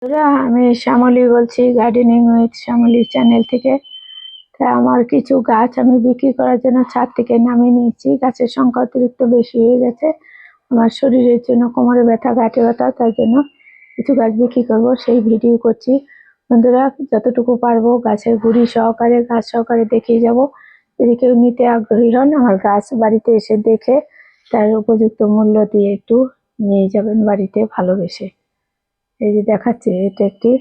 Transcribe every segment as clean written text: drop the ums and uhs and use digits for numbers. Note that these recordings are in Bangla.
বন্ধুরা, আমি শ্যামলী বলছি গার্ডেনিং উইথ শ্যামলী চ্যানেল থেকে। তা আমার কিছু গাছ আমি বিক্রি করার জন্য ছাদ থেকে নামিয়ে নিয়েছি। গাছের সংখ্যা অতিরিক্ত বেশি হয়ে গেছে। আমার শরীরের জন্য কোমরে ব্যথা, গাঁটে ব্যথা, তার জন্য কিছু গাছ বিক্রি করব, সেই ভিডিও করছি। বন্ধুরা, যতটুকু পারবো গাছের গুঁড়ি সহকারে, গাছ সহকারে দেখিয়ে যাব। যদি কেউ নিতে আগ্রহী হন, আমার গাছ বাড়িতে এসে দেখে তার উপযুক্ত মূল্য দিয়ে একটু নিয়ে যাবেন বাড়িতে ভালোবেসে। এই যে দেখাচ্ছি, এটা একটি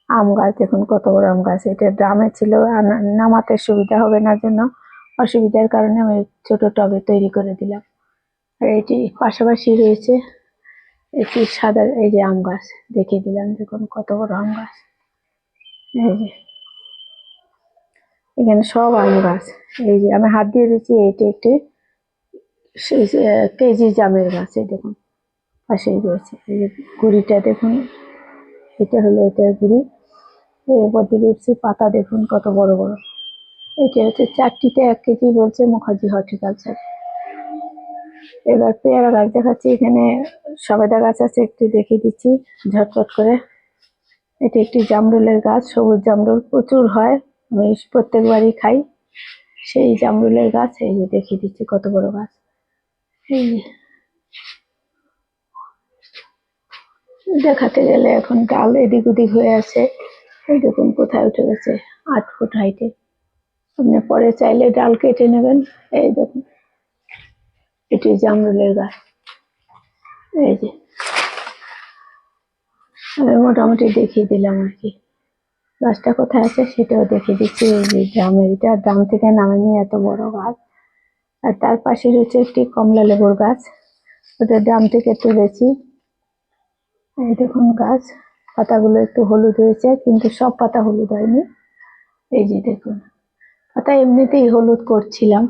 আম গাছ। দেখুন কত বড় আম গাছ। এটা ড্রামে ছিল, নামাতে সুবিধা হবে না জন্য, অসুবিধার কারণে আমি ছোট টবে তৈরি করে দিলাম। আর এটি পাশাপাশি রয়েছে একটি সাদা, এই যে আম গাছ দেখিয়ে দিলাম। দেখুন কত বড় আম গাছ। এই যে এখানে সব আম গাছ। এই যে আমি হাত দিয়ে দিচ্ছি, এটি একটি কেজি জামের গাছ। এই দেখুন পাশেই রয়েছে। এই যে গুড়িটা দেখুন, এটা হলো এটার গুড়ি। এর উপর দিয়ে উঠছে পাতা, দেখুন কত বড় বড়। এটা হচ্ছে 4টিতে 1 কেজি বলছে মুখার্জি হর্টিকালচার। এবার পেয়ারা গাছ দেখাচ্ছি। এখানে সবেদা গাছ আছে, একটু দেখিয়ে দিচ্ছি ঝটপট করে। এটি একটি জামরুলের গাছ, সবুজ জামরুল প্রচুর হয়, আমি প্রত্যেকবারই খাই সেই জামরুলের গাছ। এই যে দেখিয়ে দিচ্ছি কত বড় গাছ। এই দেখাতে গেলে এখন ডাল এদিক ওদিক হয়ে আছে। এই দেখুন কোথায় উঠে গেছে, 8 ফুট হাইটে। আপনি পরে চাইলে ডাল কেটে নেবেন। এই দেখুন এটি জামরুলের গাছ। এই যে আমি মোটামুটি দেখিয়ে দিলাম আর কি। গাছটা কোথায় আছে সেটাও দেখিয়ে দিচ্ছি। এই যে ড্রামে, এটা ড্রাম থেকে নামে নিয়ে এত বড় গাছ। আর তার পাশে রয়েছে একটি কমলা লেবুর গাছ, ওটা ড্রাম থেকে তুলেছি। এই দেখুন গাছ, পাতাগুলো একটু হলুদ হয়েছে, কিন্তু সব পাতা হলুদ হয়নি। এই যে দেখুন পাতা এমনিতেই হলুদ করছিলাম,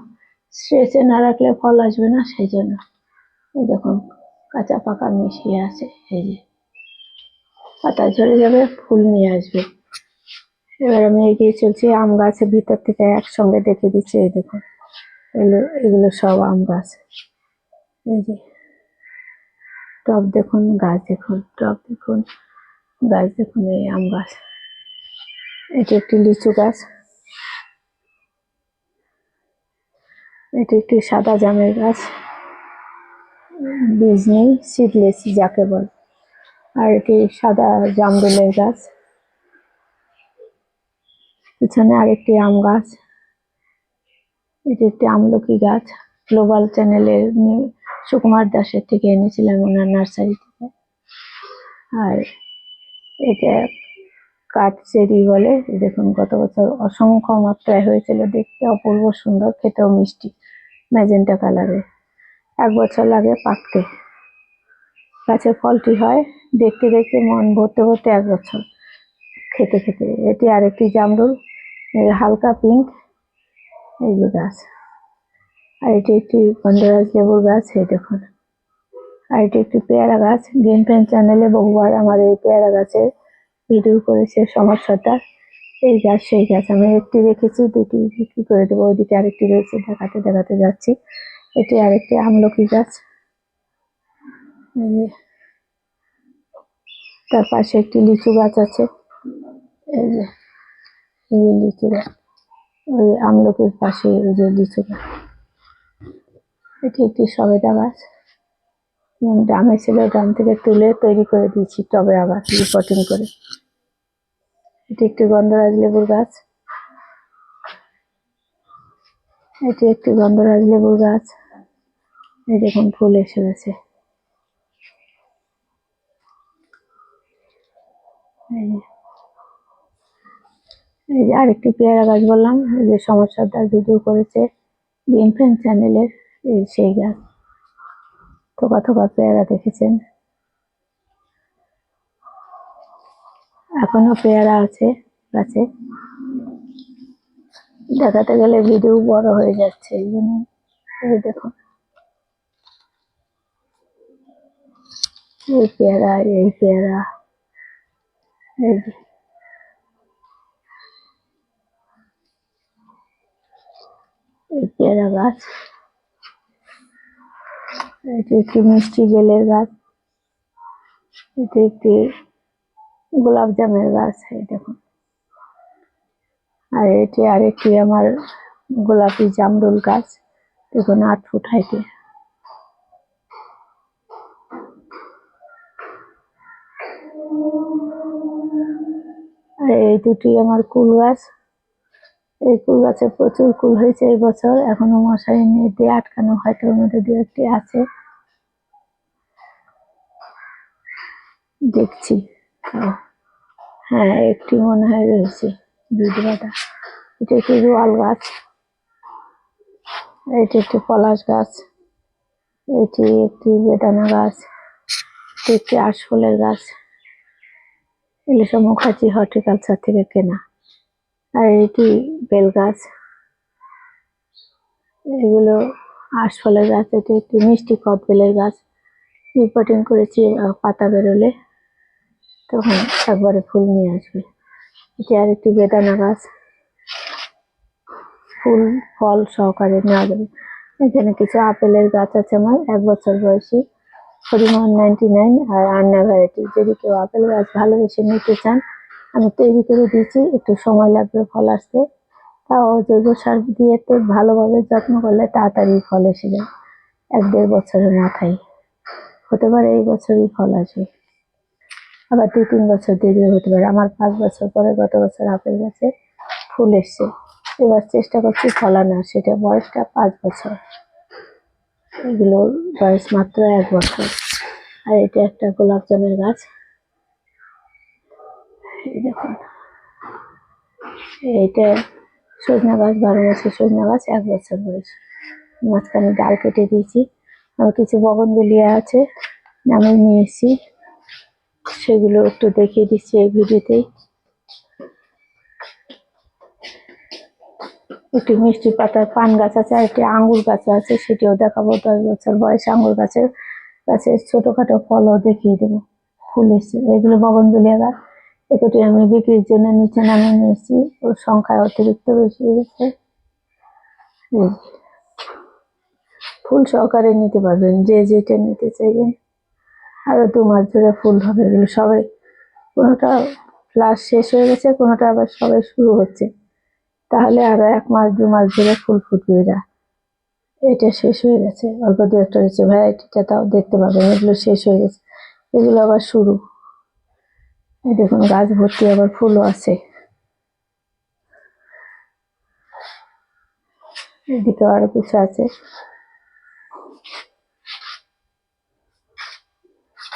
স্ট্রেচে না রাখলে ফল আসবে না, সেই জন্য। এই দেখুন কাঁচা পাকা মিশিয়ে আছে। এই যে পাতা ঝরে যাবে, ফুল নিয়ে আসবে। এবার আমি এগিয়ে চলছি, আম গাছের ভিতর থেকে একসঙ্গে দেখে দিচ্ছি। এই দেখুন এগুলো সব আম গাছ। এই যে টব দেখুন, গাছ দেখুন, টব দেখুন, গাছ দেখুন, এই আম গাছ। এটি একটি লিচু গাছ, এটি একটি সাদা জামের গাছ, বীজ নেই, সিডলেস যাকে বল। আর এটি সাদা জামরুলের গাছ। পিছনে আরেকটি আম গাছ। এটি একটি আমলকি গাছ, গ্লোবাল চ্যানেলের সুকুমার দাসের থেকে এনেছিলাম, ওনার নার্সারি থেকে। আর এটা কাঠচেরি বলে। দেখুন গত বছর অসংখ্য মাত্রায় হয়েছিল, দেখতে অপূর্ব সুন্দর, খেতেও মিষ্টি, ম্যাজেন্টা কালারের। 1 বছর লাগে পাকতে। গাছে ফলটি হয় দেখতে দেখতে মন ভরতে ভরতে 1 বছর, খেতে খেতে। এটি আরেকটি জামরুল, হালকা পিঙ্ক। এই যে গাছ। আর এটি একটি গন্ধরাজ লেবুর গাছ। এই দেখুন। আর এটি একটি পেয়ারা গাছ। গ্রিন ফ্রেন্ড চ্যানেলে বহুবার আমার এই পেয়ারা গাছের ভিডিও করেছে সমস্যাটা। এই গাছ সেই গাছ। আমি একটি রেখেছি, 2টি বিক্রি করে দেবো। ওইদিকে আরেকটি রয়েছে, দেখাতে দেখাতে যাচ্ছি। এটি আরেকটি আমলকি গাছ। তার পাশে একটি লিচু গাছ আছে। এই যে লিচু গাছ, ওই আমলকির পাশে ওই যে লিচু গাছ। এটি একটি সবেদা গাছ, ড্রামে ছিল, ড্রাম থেকে তুলে তৈরি করে দিয়েছি টবে, আবার রিপোর্টিং করে। এটি একটি গন্ধরাজ লেবুর গাছ। এটি একটি গন্ধরাজ লেবুর গাছ। এই দেখুন ফুল এসে গেছে। এই যে আরেকটি পেয়ারা গাছ বললাম, এই যে সমস্যাটার ভিডিও করেছে গ্রিন ফ্রেন্ড চ্যানেলের, এই সেই গাছ। থোকা থোকা পেয়ারা দেখেছেন, এখনো পেয়ারা আছে গাছে। দেখাতে গেলে ভিডিও বড় হয়ে যাচ্ছে, এই জন্য। এই দেখুন এই পেয়ারা, এই পেয়ারা, এই যে এই পেয়ারা গাছ। এটি একটি মিষ্টি বেলের গাছ। এটি একটি গোলাপ জামের গাছ, এই দেখুন। আর এটি আরেকটি আমার গোলাপি জামরুল গাছ, দেখুন 8 ফুট হাইটে। আর এই দুটি আমার কুল গাছ, এই কুল গাছে প্রচুর কুল হয়েছে এই বছর, এখনো মশারি নেট দিয়ে আটকানো, হয়তো ওর মধ্যে 2-1টি আছে, দেখছি। হ্যাঁ, একটি মনে হয় রয়েছে দুধ বাঁধা। এটা একটি রোয়াল গাছ, এটি একটি পলাশ গাছ, এটি একটি বেদানা গাছ, এটি একটি আশফলের গাছ। এগুলো সব মুখার্জি হর্টিকালচার থেকে কেনা। আর এটি বেল গাছ, এগুলো আশফলের গাছ। এটি একটি মিষ্টি কদবেলের গাছ, রিপোর্টিং করেছি, পাতা বেরোলে তখন একবারে ফুল নিয়ে আসবে। এটি আরেকটি বেদানা গাছ, ফুল ফল সহকারে নেওয়া যাবে। এখানে কিছু আপেলের গাছ আছে আমার 1 বছর বয়সী, পরিমাণ 99 আর আন্না ভ্যারাইটি। যদি কেউ আপেল গাছ ভালোবেসে নিতে চান, আমি তৈরি করে দিয়েছি, একটু সময় লাগবে ফল আসতে, তাও জৈব সার দিয়ে তো ভালোভাবে যত্ন করলে তাড়াতাড়ি ফল এসে যায়। 1-1.5 বছরের মাথায় হতে পারে এই বছরই ফল আসবে, আবার 2-3 বছর দেরিও হতে পারে। আমার 5 বছর পরে গত বছর আপেল গাছে ফুল এসছে, এবার চেষ্টা করছি ফলানোর, সেটা বয়সটা 5 বছর, এগুলোর বয়স মাত্র 1 বছর। আর এটা একটা গোলাপ জামের গাছ, এই দেখুন। এইটা সজনা গাছ, 12 মাসের সজনা গাছ, 1 বছর বয়স। মাঝখানে ডাল কেটে দিয়েছি। আর কিছু বগনভেলিয়া আছে, নামিয়ে নিয়ে এসেছি, সেগুলো একটু দেখিয়ে দিচ্ছি এই ভিডিওতেই। একটি মিষ্টি পাতার পান গাছ আছে, আর একটি আঙ্গুর গাছ আছে, সেটিও দেখাবো। 10 বছর বয়স আঙ্গুর গাছের ছোটখাটো ফলও দেখিয়ে দেবো, ফুল এসছে। এগুলো বগনভেলিয়া গাছ, এগুলি আমি বিক্রির জন্য নিচে নামিয়ে নিয়েছি, ওর সংখ্যা অতিরিক্ত বেশি হয়ে গেছে। ফুল সহকারে নিতে পারবেন, যে যেটা নিতে চাইবেন। আরো 2 মাস ধরে ফুল হবে। এগুলো সবাই, কোনোটা ফ্লাস শেষ হয়ে গেছে, কোনোটা আবার সবাই শুরু হচ্ছে, তাহলে আরো 1 মাস 2 মাস ধরে ফুল ফুটবে। এরা, এটা শেষ হয়ে গেছে, অল্প 2-1টা রয়েছে, ভ্যারাইটিটা তাও দেখতে পাবেন। এগুলো শেষ হয়ে গেছে, এগুলো আবার শুরু। এই দেখুন গাছ ভর্তি আবার ফুলও আছে, এদিকে আরো কিছু আছে।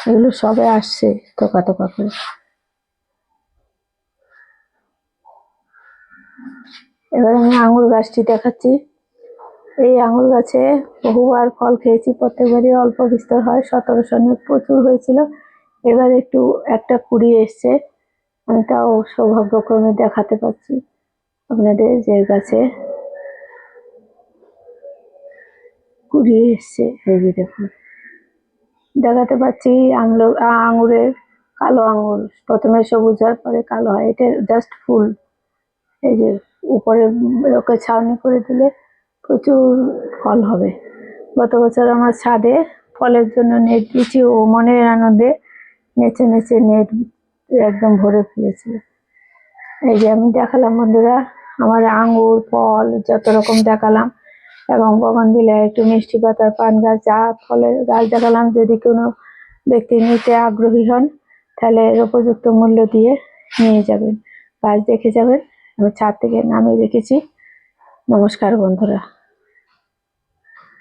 এগুলো সবে আসছে টোকা টোকা করে। এবার আমি আঙুর গাছটি দেখাচ্ছি। এই আঙুর গাছে বহুবার ফল খেয়েছি, প্রত্যেকবারই অল্প বিস্তর হয়। 17 সনে প্রচুর হয়েছিল, এবার একটু একটা কুড়ি এসছে। আমি তাও সৌভাগ্যক্রমে দেখাতে পারছি আপনাদের, যে গাছে কুড়ি এসছে, এই যে দেখুন দেখাতে পাচ্ছি। আঙুরের কালো আঙুর প্রথমে সবুজ হয়, পরে কালো হয়, এটা জাস্ট ফুল। এই যে উপরে ওকে ছাউনি করে দিলে প্রচুর ফল হবে। গত বছর আমার ছাদে ফলের জন্য নেট দিয়েছি, ও মনের আনন্দে নেচে নেচে নেট একদম ভরে ফেলেছিল। এই যে আমি দেখালাম বন্ধুরা, আমার আঙ্গুর ফল যত রকম দেখালাম, এবং বগনভিলিয়া, একটু মিষ্টি পাতার পান গাছ, যা ফলের গাছ দেখালাম। যদি কোনো ব্যক্তি নিতে আগ্রহী হন, তাহলে এর উপযুক্ত মূল্য দিয়ে নিয়ে যাবেন, গাছ দেখে যাবেন। আমি ছাদ থেকে নামিয়ে রেখেছি। নমস্কার বন্ধুরা।